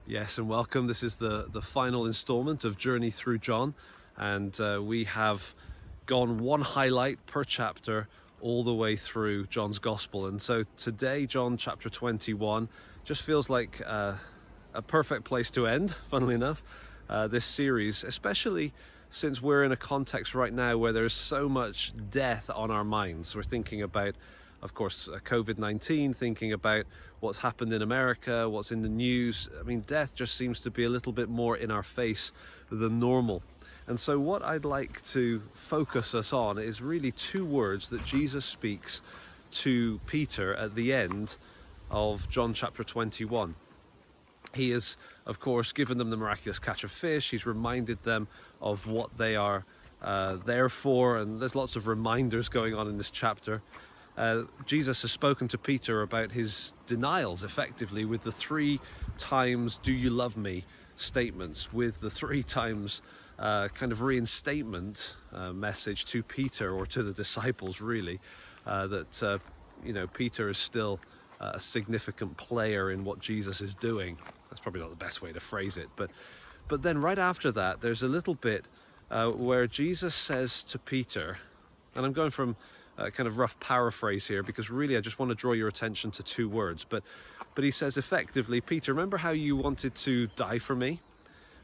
Yes, and welcome. This is the final installment of Journey Through John, and we have gone one highlight per chapter all the way through John's Gospel. And so today, John chapter 21 just feels like a perfect place to end, funnily enough, this series, especially since we're in a context right now where there's so much death on our minds. We're thinking about, of course, COVID-19, thinking about what's happened in America, what's in the news. I mean, death just seems to be a little bit more in our face than normal. And so what I'd like to focus us on is really two words that Jesus speaks to Peter at the end of John chapter 21. He has, of course, given them the miraculous catch of fish. He's reminded them of what they are there for, and there's lots of reminders going on in this chapter. Jesus has spoken to Peter about his denials, effectively, with the 3 times "do you love me" statements, with the 3 times kind of reinstatement message to Peter, or to the disciples really, that Peter is still a significant player in what Jesus is doing. That's probably not the best way to phrase it, but then right after that there's a little bit where Jesus says to Peter, and I'm going from kind of rough paraphrase here because really I just want to draw your attention to 2 words, but he says effectively, Peter, remember how you wanted to die for me?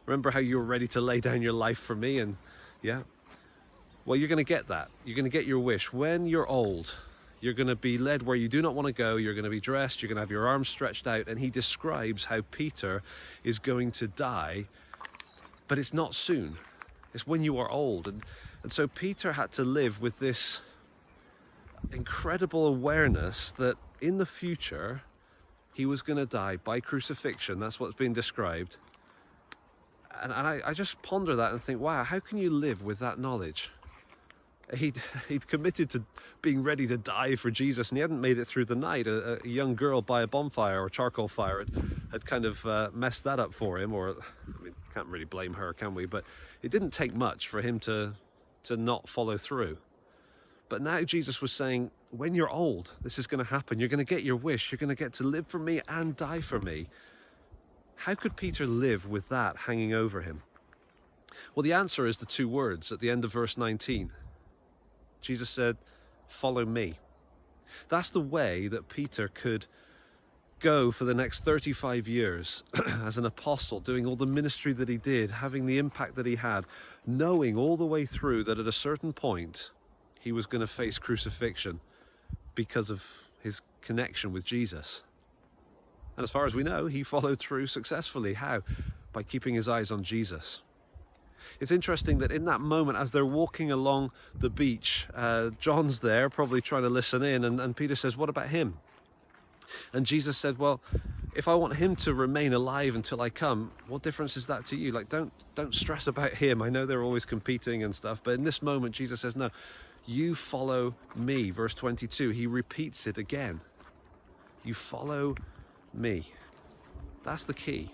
Remember how you were ready to lay down your life for me? And yeah, well, you're going to get that. You're going to get your wish. When you're old, you're going to be led where you do not want to go. You're going to be dressed. You're going to have your arms stretched out. And he describes how Peter is going to die, but it's not soon. It's when you are old. And so Peter had to live with this incredible awareness that in the future he was going to die by crucifixion. That's what's been described. And I just ponder that and think, wow, how can you live with that knowledge? He'd committed to being ready to die for Jesus, and he hadn't made it through the night. A young girl by a bonfire or charcoal fire had kind of messed that up for him, or I mean, can't really blame her, can we? But it didn't take much for him to not follow through. But now Jesus was saying, when you're old, this is going to happen. You're going to get your wish. You're going to get to live for me and die for me. How could Peter live with that hanging over him? Well, the answer is the 2 words at the end of verse 19. Jesus said, "Follow me." That's the way that Peter could go for the next 35 years as an apostle, doing all the ministry that he did, having the impact that he had, knowing all the way through that at a certain point he was going to face crucifixion because of his connection with Jesus. And as far as we know, he followed through successfully. How? By keeping his eyes on Jesus. It's interesting that in that moment, as they're walking along the beach, John's there probably trying to listen in, and Peter says, "What about him?" And Jesus said, "Well, if I want him to remain alive until I come, what difference is that to you? Like, don't stress about him. I know they're always competing and stuff, but in this moment, Jesus says, no, you follow me." Verse 22, he repeats it again. You follow me. That's the key.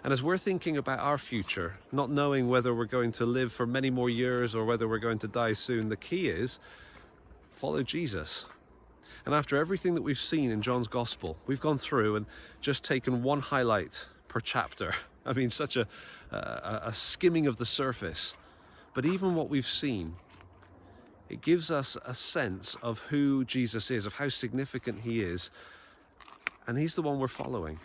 And as we're thinking about our future, not knowing whether we're going to live for many more years or whether we're going to die soon, the key is follow Jesus. And after everything that we've seen in John's Gospel, we've gone through and just taken one highlight per chapter. I mean, such a skimming of the surface. But even what we've seen, it gives us a sense of who Jesus is, of how significant he is. And he's the one we're following.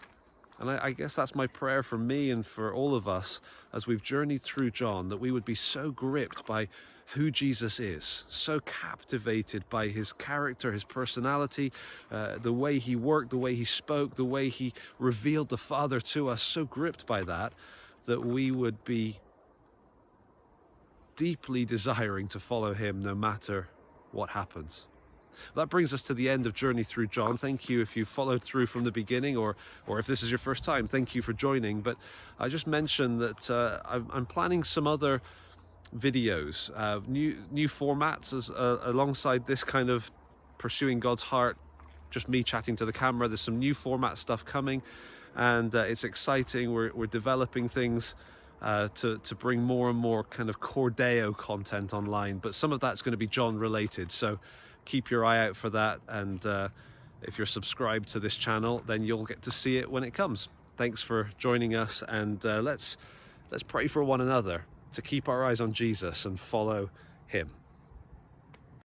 And I guess that's my prayer for me and for all of us as we've journeyed through John, that we would be so gripped by who Jesus is, so captivated by his character, his personality, the way he worked, the way he spoke, the way he revealed the Father to us, so gripped by that, that we would be deeply desiring to follow him no matter what happens. That brings us to the end of Journey Through John. Thank you if you followed through from the beginning, or if this is your first time, thank you for joining. But I just mentioned that I'm planning some other videos, new formats alongside this kind of pursuing God's heart, just me chatting to the camera. There's some new format stuff coming, and it's exciting. We're developing things to bring more and more kind of Cordeo content online, but some of that's going to be John related, so keep your eye out for that, and if you're subscribed to this channel, then you'll get to see it when it comes. Thanks for joining us, and let's pray for one another to keep our eyes on Jesus and follow him.